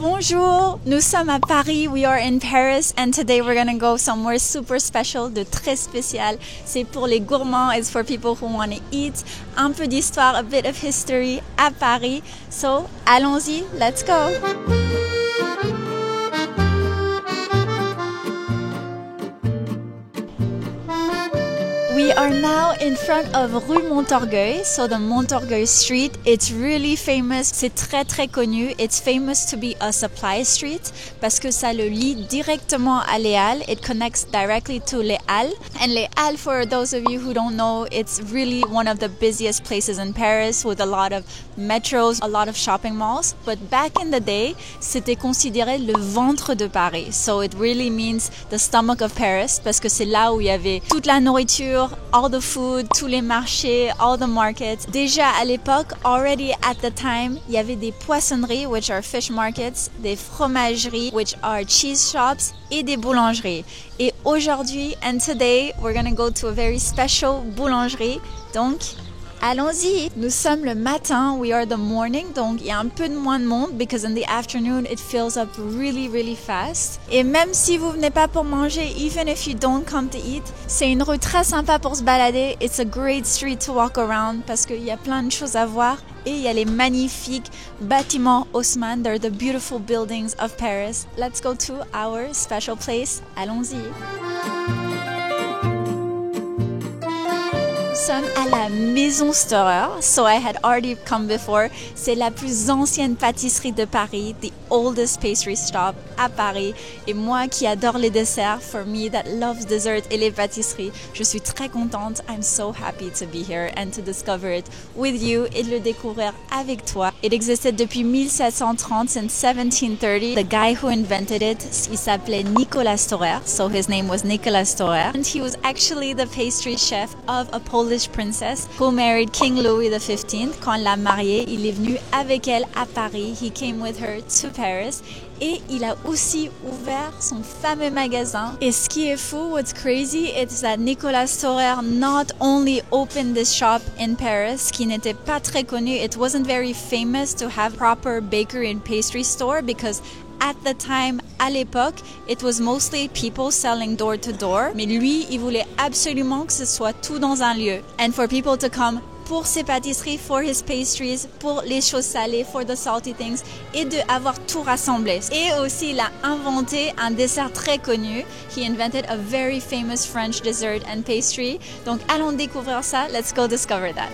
Bonjour, nous sommes à Paris, we are in Paris and today we're gonna go somewhere super special, de très spécial. C'est pour les gourmands, it's for people who want to eat. Un peu d'histoire, a bit of history à Paris. So, allons-y, let's go! We are now in front of Rue Montorgueil, so the Montorgueil Street. It's really famous, c'est très très connu. It's famous to be a supply street parce que ça le lie directement à Les Halles. It connects directly to Les Halles. And Les Halles, for those of you who don't know, it's really one of the busiest places in Paris with a lot of metros, a lot of shopping malls. But back in the day, c'était considéré le ventre de Paris. So it really means the stomach of Paris parce que c'est là où il y avait toute la nourriture, all the food, tous les marchés, all the markets. Déjà à l'époque, already at the time, il y avait des poissonneries, which are fish markets, des fromageries, which are cheese shops, et des boulangeries. Et aujourd'hui, and today, we're gonna go to a very special boulangerie. Donc, allons-y! Nous sommes le matin, we are the morning, donc il y a un peu de moins de monde because in the afternoon it fills up really really fast. Et même si vous venez pas pour manger, even if you don't come to eat, c'est une rue très sympa pour se balader. It's a great street to walk around parce qu'il y a plein de choses à voir et il y a les magnifiques bâtiments Haussmann. They're the beautiful buildings of Paris. Let's go to our special place. Allons-y! Nous sommes à la Maison Storer, so I had already come before. C'est la plus ancienne pâtisserie de Paris, the oldest pastry shop à Paris. Et moi qui adore les desserts, for me that loves dessert et les pâtisseries, je suis très contente. I'm so happy to be here and to discover it with you et de le découvrir avec toi. It existed depuis 1730, since 1730. The guy who invented it, il s'appelait Nicolas Storer, so his name was Nicolas Storer. And he was actually the pastry chef of a Polish princess who married King Louis XV. Quand elle l'a mariée, il est venu avec elle à Paris. He came with her to Paris. Et il a aussi ouvert son fameux magasin. Et ce qui est fou, what's crazy, it's that Nicolas Storer not only opened this shop in Paris, qui n'était pas très connu. It wasn't very famous to have proper bakery and pastry store because at the time, à l'époque, it was mostly people selling door to door. Mais lui, il voulait absolument que ce soit tout dans un lieu. And for people to come pour ses pâtisseries, for his pastries, pour les choses salées, for the salty things, et de avoir tout rassemblé. Et aussi, il a inventé un dessert très connu. He invented a very famous French dessert and pastry. Donc, allons découvrir ça. Let's go discover that.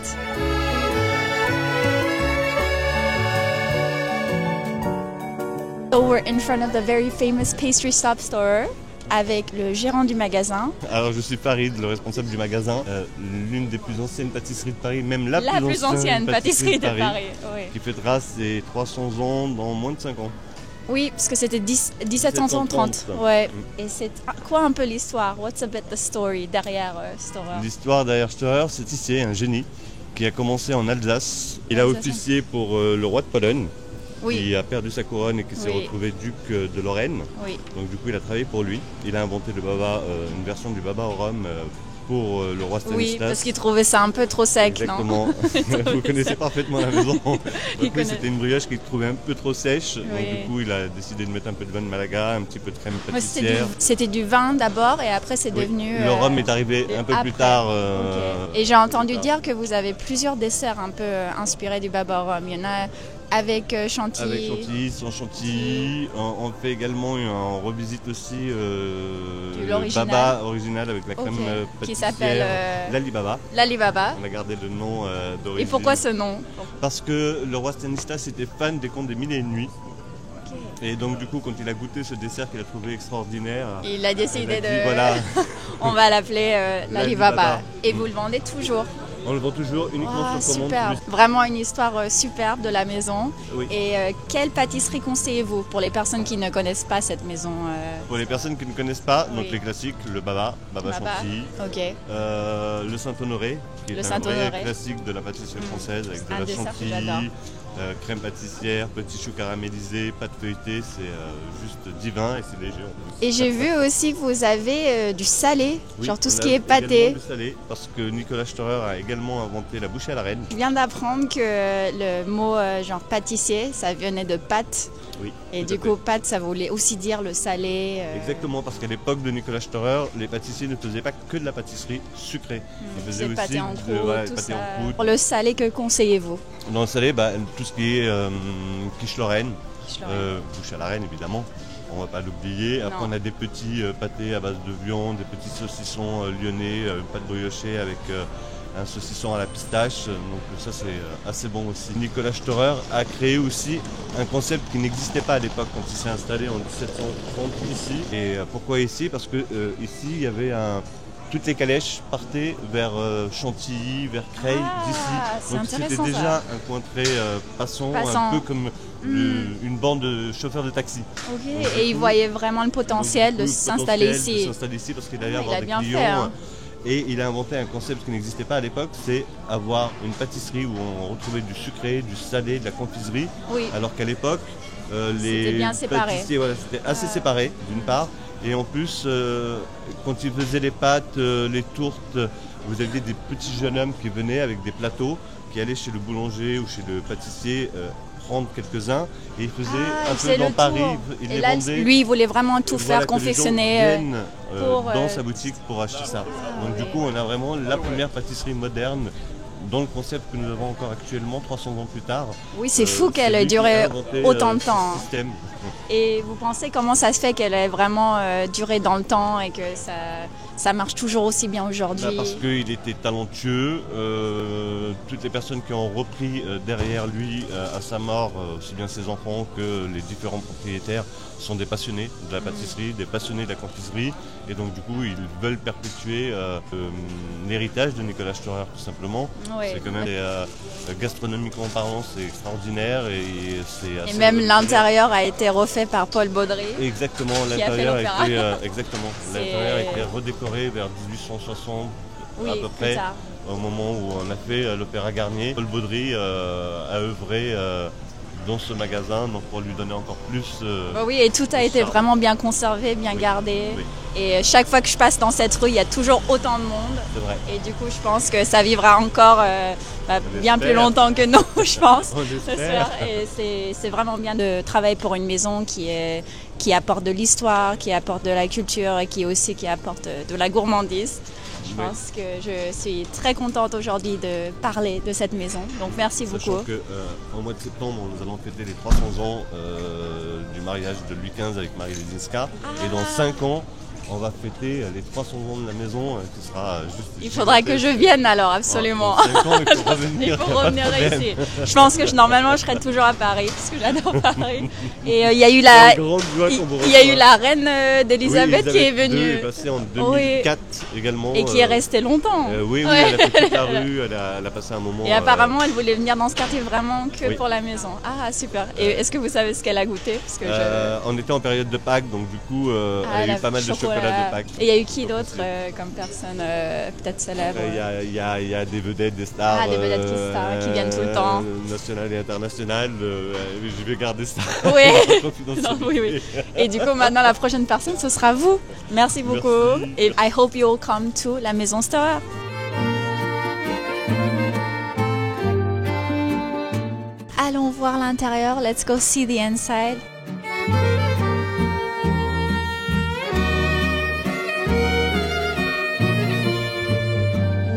So we're in front of the very famous pastry shop store avec le gérant du magasin. Alors je suis Farid, le responsable du magasin, l'une des plus anciennes pâtisseries de Paris, même la plus ancienne pâtisserie de Paris, oui. Qui fêtera ses 300 ans dans moins de 5 ans. Oui, parce que c'était 1730. Ouais. Et c'est quoi un peu l'histoire? What's a bit the story derrière Storer? L'histoire derrière Storer, c'est Tissier, un génie, qui a commencé en Alsace. Il a officié pour le roi de Pologne. Oui. Qui a perdu sa couronne et qui s'est retrouvé duc de Lorraine. Oui. Donc du coup, il a travaillé pour lui. Il a inventé le baba, une version du baba au rhum pour le roi Stanislas. Oui, parce qu'il trouvait ça un peu trop sec, exactement. Non? Vous connaissez parfaitement la maison. Donc, oui, c'était une brioche qu'il trouvait un peu trop sèche. Oui. Donc du coup, il a décidé de mettre un peu de vin de Malaga, un petit peu de crème pâtissière. C'était du vin d'abord et après c'est devenu... Le rhum est arrivé un peu plus tard. Okay. Et j'ai entendu dire que vous avez plusieurs desserts un peu inspirés du baba au rhum. Il y en a avec chantilly. Avec chantilly, sans chantilly. On fait également, on revisite aussi le baba original avec la crème pâtissière. Qui s'appelle l'Alibaba. L'Alibaba. On a gardé le nom d'origine. Et pourquoi ce nom? Parce que le roi Stanislas était fan des contes des mille et une nuits. Et donc du coup, quand il a goûté ce dessert qu'il a trouvé extraordinaire, il a décidé de... Voilà. On va l'appeler l'Alibaba. Et vous le vendez toujours? On le vend toujours uniquement sur commande. Super. Vraiment une histoire superbe de la maison. Oui. Et quelle pâtisserie conseillez-vous pour les personnes qui ne connaissent pas cette maison? Pour les personnes qui ne connaissent pas, donc les classiques, le baba chantilly, le Saint-Honoré, qui est un vrai classique de la pâtisserie française avec de la chantilly, crème pâtissière, petit chou caramélisé, pâte feuilletée, c'est juste divin et c'est léger en plus. Et j'ai vu aussi que vous avez du salé, genre tout ce qui est pâté. Du salé, parce que Nicolas Storer a également également inventé la bouchée à la reine. Je viens d'apprendre que le mot genre pâtissier, ça venait de pâte. Oui. Et du coup, pâte, ça voulait aussi dire le salé. Exactement, parce qu'à l'époque de Nicolas Storer, les pâtissiers ne faisaient pas que de la pâtisserie sucrée. Ils faisaient aussi pâté en croûte, tout ça. Pour le salé, que conseillez-vous? Dans le salé, tout ce qui est quiche Lorraine, bouchée à la reine évidemment. On ne va pas l'oublier. Après, on a des petits pâtés à base de viande, des petits saucissons lyonnais, une pâte briochée avec un saucisson à la pistache. Donc ça, c'est assez bon aussi. Nicolas Storer a créé aussi un concept qui n'existait pas à l'époque quand il s'est installé en 1730 ici. Et pourquoi ici? Parce que ici, il y avait toutes les calèches partaient vers Chantilly, vers Creil, d'ici. Donc c'était déjà un coin très passant, un peu comme une bande de chauffeurs de taxi. Okay. Donc, et ils voyaient vraiment le potentiel de s'installer ici. De s'installer ici parce qu'il allait avoir des clients. Et il a inventé un concept qui n'existait pas à l'époque, c'est avoir une pâtisserie où on retrouvait du sucré, du salé, de la confiserie. Oui. Alors qu'à l'époque, les pâtissiers, c'était assez séparé d'une part. Et en plus, quand ils faisaient les pâtes, les tourtes, vous aviez des petits jeunes hommes qui venaient avec des plateaux, qui allaient chez le boulanger ou chez le pâtissier prendre quelques-uns. Et ils faisaient un peu dans Paris. Il les vendait. Lui, il voulait vraiment tout faire, confectionner. Dans sa boutique pour acheter ça. Donc du coup, on a vraiment la première pâtisserie moderne dans le concept que nous avons encore actuellement, 300 ans plus tard. Oui, c'est fou qu'elle ait duré autant de temps. Et vous pensez comment ça se fait qu'elle ait vraiment duré dans le temps et que ça marche toujours aussi bien aujourd'hui? Parce qu'il était talentueux. Toutes les personnes qui ont repris derrière lui à sa mort, aussi bien ses enfants que les différents propriétaires, sont des passionnés de la pâtisserie, des passionnés de la confiserie. Et donc du coup, ils veulent perpétuer l'héritage de Nicolas Storer tout simplement. Oui. C'est quand même, gastronomiquement parlant, c'est extraordinaire. Et même l'intérieur a été refait par Paul Baudry. Exactement, l'intérieur a été redécoré vers 1860 à peu près, au moment où on a fait l'Opéra Garnier. Paul Baudry a œuvré dans ce magasin, donc pour lui donner encore plus. Oui, et tout a été vraiment bien conservé, bien gardé. Oui. Et chaque fois que je passe dans cette rue, il y a toujours autant de monde. C'est vrai. Et du coup, je pense que ça vivra encore bien plus longtemps que nous, je pense. On espère. Et c'est vraiment bien de travailler pour une maison qui apporte de l'histoire, qui apporte de la culture et qui apporte de la gourmandise. Je pense que je suis très contente aujourd'hui de parler de cette maison. Donc merci beaucoup. Qu'au mois de septembre, nous allons fêter les 300 ans du mariage de Louis XV avec Marie Lesinska. Et dans 5 ans, on va fêter les 300 ans de la maison qui sera juste ici. Il faudra que je vienne alors, absolument. Dans 5 ans, il faut revenir. Il faut revenir ici. Je pense que normalement je serai toujours à Paris, parce que j'adore Paris. Et il y a eu la reine d'Elisabeth qui est venue. Elle est passée en 2004 également. Et qui est restée longtemps. Oui, elle a fait toute la rue, elle a passé un moment. Et apparemment elle voulait venir dans ce quartier vraiment que pour la maison. Ah super. Et est-ce que vous savez ce qu'elle a goûté? Parce que on était en période de Pâques, donc du coup elle a eu pas mal de chocolat. Et il y a eu qui d'autre comme personne peut-être célèbre? Il y a des vedettes, des stars. Des vedettes qui viennent tout le temps. Nationales et internationales. Je vais garder ça. Oui. Et du coup, maintenant, la prochaine personne, ce sera vous. Merci beaucoup. Merci. Et I hope you all come to la Maison Storer. Allons voir l'intérieur. Let's go see the inside.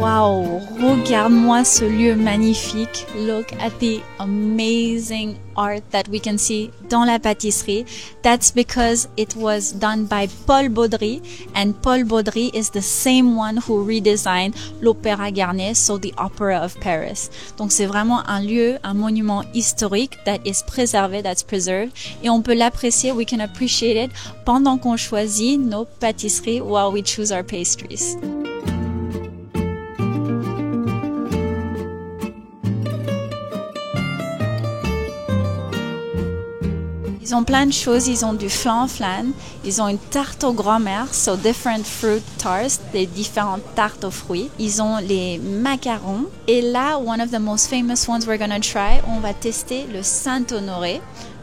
Wow, regarde-moi ce lieu magnifique. Look at the amazing art that we can see dans la pâtisserie. That's because it was done by Paul Baudry, and Paul Baudry is the same one who redesigned l'Opéra Garnier, so the Opera of Paris. Donc c'est vraiment un lieu, un monument historique that is preserved, that's preserved, et on peut l'apprécier, we can appreciate it pendant qu'on choisit nos pâtisseries while we choose our pastries. Ils ont plein de choses, ils ont du flan flan, ils ont une tarte aux grand-mères, so different fruit tarts, des différentes tartes aux fruits. Ils ont les macarons. Et là, one of the most famous ones we're gonna try, on va tester le Saint-Honoré.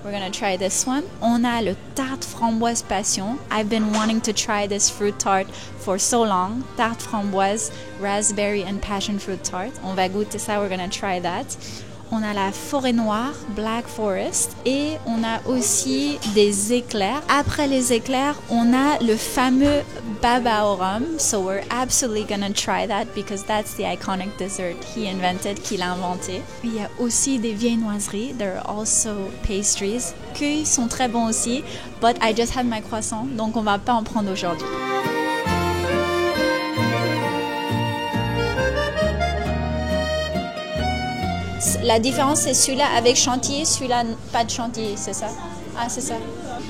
We're gonna try this one. On a le tarte framboise passion. I've been wanting to try this fruit tart for so long. Tarte framboise, raspberry and passion fruit tart. On va goûter ça, we're gonna try that. On a la forêt noire, Black Forest, et on a aussi des éclairs. Après les éclairs, on a le fameux baba au rhum. So we're absolutely gonna try that because that's the iconic dessert he invented, qu'il a inventé. Il y a aussi des viennoiseries. There are also pastries qui sont très bons aussi. But I just had my croissant, donc on va pas en prendre aujourd'hui. La différence, c'est celui-là avec chantilly, celui-là pas de chantilly, c'est ça? Ah, c'est ça.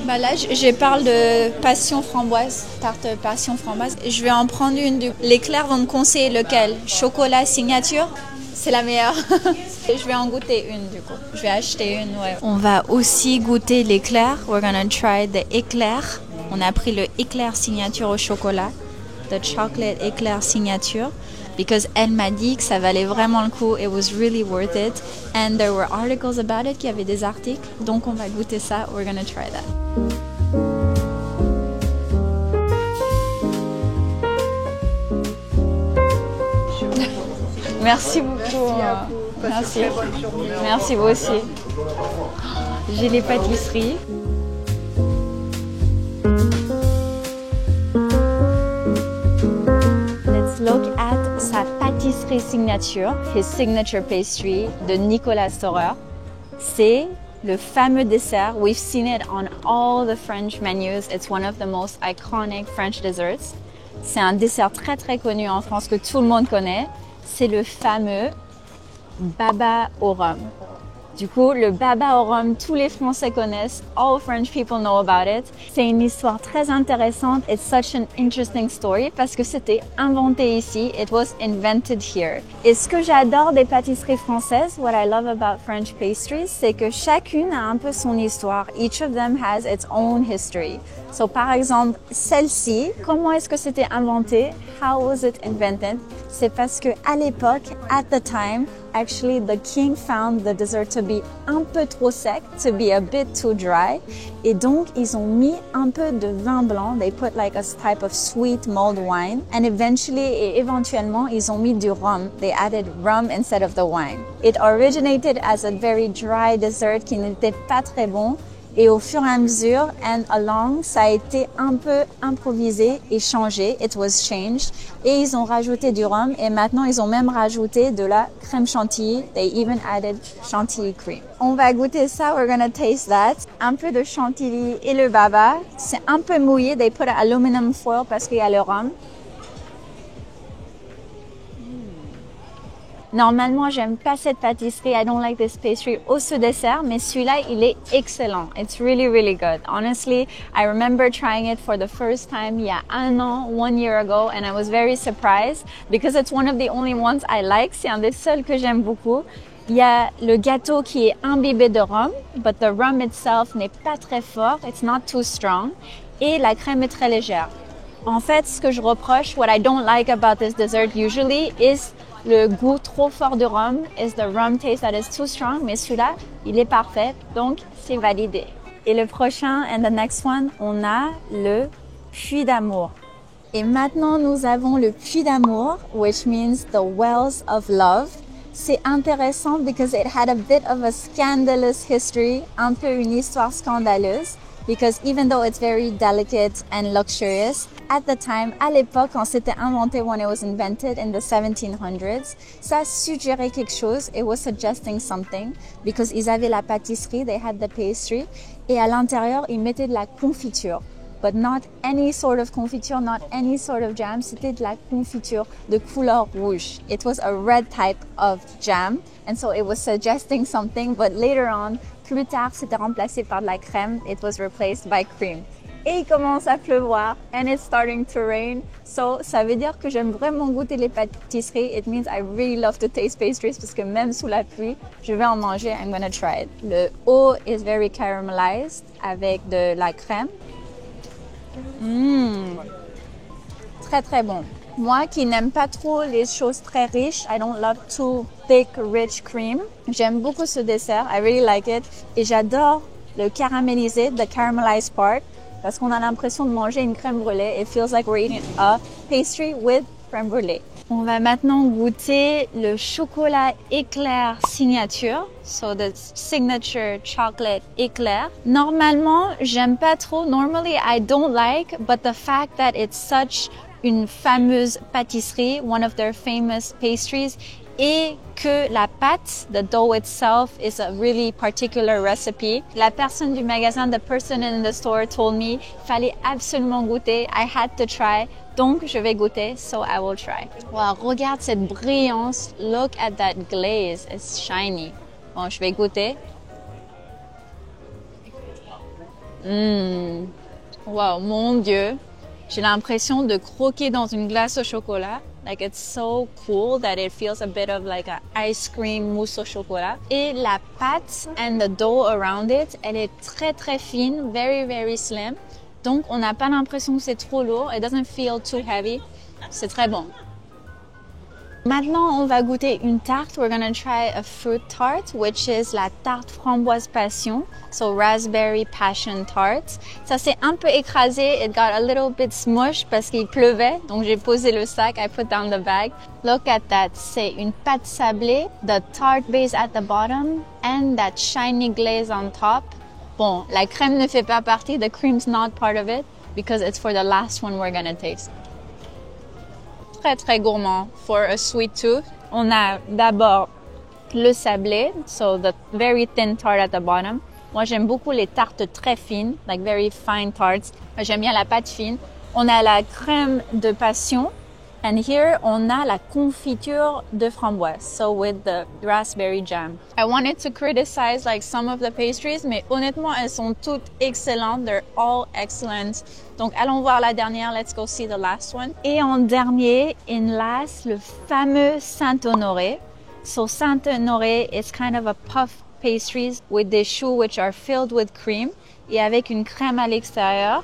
Bah là, je parle de passion framboise, tarte passion framboise. Je vais en prendre une. L'éclair vont me conseiller lequel? Chocolat signature? C'est la meilleure. Je vais en goûter une du coup. Je vais acheter une, ouais. On va aussi goûter l'éclair. We're gonna try the éclair. On a pris le éclair signature au chocolat. The chocolate éclair signature. Because elle m'a dit que ça valait vraiment le coup. It was really worth it. And there were articles about it, qu'il y avait des articles. Donc on va goûter ça. We're gonna try that. Merci beaucoup. Merci. Merci vous aussi. J'ai les pâtisseries. Let's look at sa pâtisserie signature, his signature pastry de Nicolas Storer. C'est le fameux dessert. We've seen it on all the French menus. It's one of the most iconic French desserts. C'est un dessert très très connu en France que tout le monde connaît. C'est le fameux baba au rhum. Du coup, le baba au rhum, tous les Français connaissent. All French people know about it. C'est une histoire très intéressante. It's such an interesting story parce que c'était inventé ici. It was invented here. Et ce que j'adore des pâtisseries françaises, what I love about French pastries, c'est que chacune a un peu son histoire. Each of them has its own history. So, par exemple, celle-ci, comment est-ce que c'était inventé? How was it invented? C'est parce que à l'époque, at the time, actually the king found the dessert to be un peu trop sec, to be a bit too dry. Et donc, ils ont mis un peu de vin blanc. They put like a type of sweet mulled wine. And éventuellement, ils ont mis du rhum. They added rum instead of the wine. It originated as a very dry dessert qui n'était pas très bon. Et au fur et à mesure, and along, ça a été un peu improvisé et changé. It was changed. Et ils ont rajouté du rhum. Et maintenant, ils ont même rajouté de la crème chantilly. They even added chantilly cream. On va goûter ça. We're gonna taste that. Un peu de chantilly et le baba. C'est un peu mouillé. They put aluminum foil parce qu'il y a le rhum. Normalement, j'aime pas cette pâtisserie. I don't like this pastry ou ce dessert, mais celui-là, il est excellent. It's really, really good. Honestly, I remember trying it for the first time il y a 1 an, 1 year ago, and I was very surprised because it's one of the only ones I like. C'est un des seuls que j'aime beaucoup. Il y a le gâteau qui est imbibé de rhum, but the rum itself n'est pas très fort. It's not too strong. Et la crème est très légère. En fait, ce que je reproche, what I don't like about this dessert usually is le goût trop fort de rhum, is the rum taste that is too strong, mais celui-là, il est parfait, donc c'est validé. Et le prochain, and the next one, on a le puits d'amour. Et maintenant, nous avons le puits d'amour, which means the wells of love. C'est intéressant because it had a bit of a scandalous history, un peu une histoire scandaleuse. Because even though it's very delicate and luxurious, at the time, à l'époque, quand c'était inventé, when it was invented in the 1700s, ça suggérait quelque chose. It was suggesting something because ils avaient la pâtisserie, they had the pastry, et à l'intérieur, ils mettaient de la confiture. But not any sort of confiture, not any sort of jam. C'était de la confiture de couleur rouge. It was a red type of jam, and so it was suggesting something. But later on, plus tard, c'était remplacé par de la crème. It was replaced by cream. Et il commence à pleuvoir, and it's starting to rain. So, ça veut dire que j'aime vraiment goûter les pâtisseries. It means I really love to taste pastries parce que même sous la pluie, je vais en manger. I'm gonna try it. Le haut is very caramelized avec de la crème. Très très bon. Moi qui n'aime pas trop les choses très riches, I don't love too thick, rich cream. J'aime beaucoup ce dessert. I really like it. Et j'adore le caramélisé, the caramelized part, parce qu'on a l'impression de manger une crème brûlée. It feels like we're eating a pastry with crème brûlée. On va maintenant goûter le chocolat éclair signature, so the signature chocolate éclair. Normalement, j'aime pas trop. Normally, I don't like, but the fact that it's such une fameuse pâtisserie, one of their famous pastries, et que la pâte, the dough itself, is a really particular recipe. La personne du magasin, the person in the store told me, fallait absolument goûter. I had to try. Donc, je vais goûter, so I will try. Wow, regarde cette brillance. Look at that glaze. It's shiny. Bon, je vais goûter. Wow, mon Dieu. J'ai l'impression de croquer dans une glace au chocolat. Like, it's so cool that it feels a bit of like an ice cream mousse au chocolat. Et la pâte and the dough around it, elle est très très fine, very very slim. Donc, on n'a pas l'impression que c'est trop lourd. It doesn't feel too heavy. C'est très bon. Maintenant, on va goûter une tarte. We're gonna try a fruit tart, which is la tarte framboise passion. So, raspberry passion tart. Ça s'est un peu écrasé. It got a little bit smushed parce qu'il pleuvait. Donc, j'ai posé le sac. I put down the bag. Look at that. C'est une pâte sablée. The tart base at the bottom. And that shiny glaze on top. Bon, la crème ne fait pas partie. The cream's not part of it because it's for the last one we're gonna taste. Très très gourmand for a sweet tooth. On a d'abord le sablé, so the very thin tart at the bottom. Moi j'aime beaucoup les tartes très fines, like very fine tarts. J'aime bien la pâte fine. On a la crème de passion. And here, on a la confiture de framboise, so with the raspberry jam. I wanted to criticize like some of the pastries, mais honnêtement, elles sont toutes excellentes. They're all excellent. Donc, allons voir la dernière. Let's go see the last one. Et en dernier, in last, le fameux Saint-Honoré. So, Saint-Honoré is kind of a puff pastries with des choux which are filled with cream et avec une crème à l'extérieur.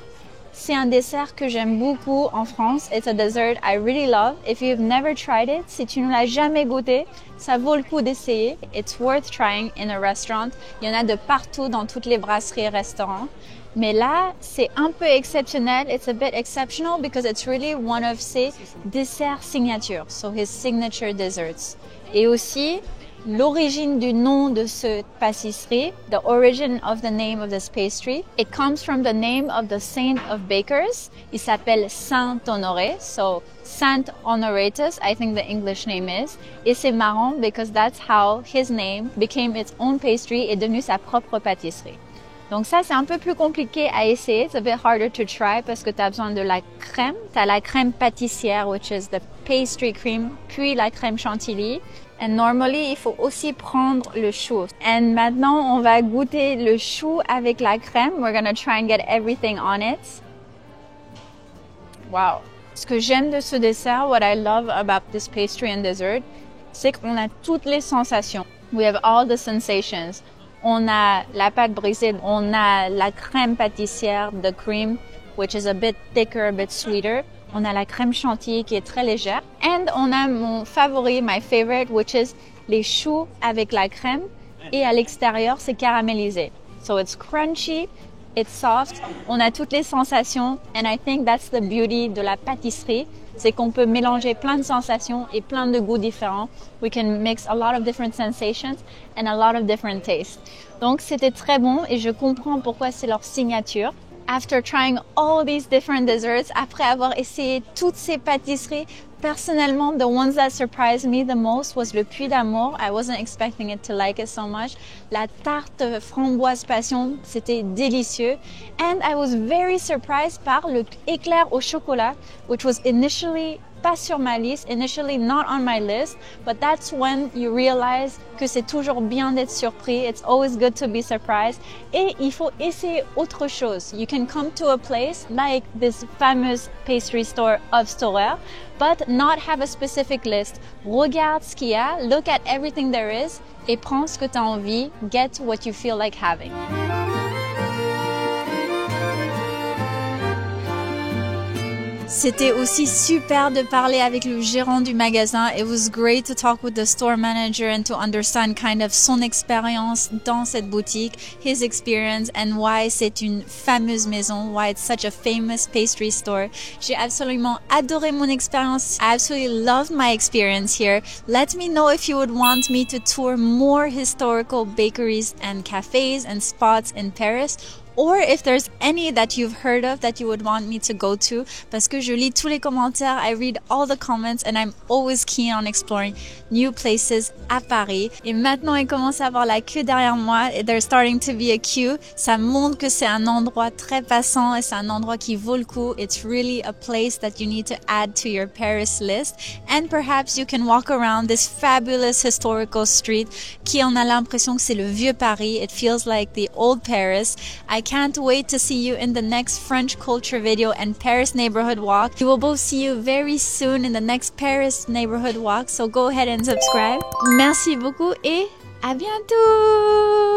C'est un dessert que j'aime beaucoup en France. It's a dessert I really love. If you've never tried it, si tu ne l'as jamais goûté, ça vaut le coup d'essayer. It's worth trying in a restaurant. Il y en a de partout dans toutes les brasseries et restaurants. Mais là, c'est un peu exceptionnel. It's a bit exceptional because it's really one of ses desserts signature. So his signature desserts. Et aussi, l'origine du nom de cette pâtisserie, the origin of the name of this pastry, it comes from the name of the saint of bakers. Il s'appelle Saint Honoré, so Saint Honoratus, I think the English name is. Et c'est marrant because that's how his name became its own pastry et devenu sa propre pâtisserie. Donc ça, c'est un peu plus compliqué à essayer. It's a bit harder to try parce que tu as besoin de la crème. Tu as la crème pâtissière, which is the pastry cream, puis la crème chantilly. And normally, il faut aussi prendre le chou. And maintenant, on va goûter le chou avec la crème. We're gonna try and get everything on it. Wow. Ce que j'aime de ce dessert, what I love about this pastry and dessert, c'est qu'on a toutes les sensations. We have all the sensations. On a la pâte brisée, on a la crème pâtissière, the cream, which is a bit thicker, a bit sweeter. On a la crème chantilly qui est très légère. And on a mon favori, my favorite, which is les choux avec la crème. Et à l'extérieur, c'est caramélisé. So it's crunchy, it's soft. On a toutes les sensations. And I think that's the beauty de la pâtisserie. C'est qu'on peut mélanger plein de sensations et plein de goûts différents. We can mix a lot of different sensations and a lot of different tastes. Donc c'était très bon et je comprends pourquoi c'est leur signature. After trying all these different desserts, après avoir essayé toutes ces pâtisseries, personnellement, the ones that surprised me the most was le Puy d'Amour. I wasn't expecting it to like it so much. La tarte framboise passion, c'était délicieux. And I was very surprised par le éclair au chocolat, which was initially pas sur ma liste, initially not on my list, but that's when you realize que c'est toujours bien d'être surpris. It's always good to be surprised. Et il faut essayer autre chose. You can come to a place like this famous pastry store of Storer, but not have a specific list. Regarde ce qu'il y a, look at everything there is, et prends ce que tu as envie. Get what you feel like having. C'était aussi super de parler avec le gérant du magasin. It was great to talk with the store manager and to understand kind of son expérience dans cette boutique, his experience and why c'est une fameuse maison, why it's such a famous pastry store. J'ai absolument adoré mon expérience. I absolutely loved my experience here. Let me know if you would want me to tour more historical bakeries and cafes and spots in Paris, or if there's any that you've heard of that you would want me to go to, parce que je lis tous les commentaires, I read all the comments and I'm always keen on exploring new places à Paris. Et maintenant, il commence à avoir la queue derrière moi. There's starting to be a queue. Ça montre que c'est un endroit très passant et c'est un endroit qui vaut le coup. It's really a place that you need to add to your Paris list. And perhaps you can walk around this fabulous historical street qui on a l'impression que c'est le vieux Paris. It feels like the old Paris. I can't wait to see you in the next French culture video and Paris neighborhood walk. We will both see you very soon in the next Paris neighborhood walk, so go ahead and subscribe. Merci beaucoup et à bientôt!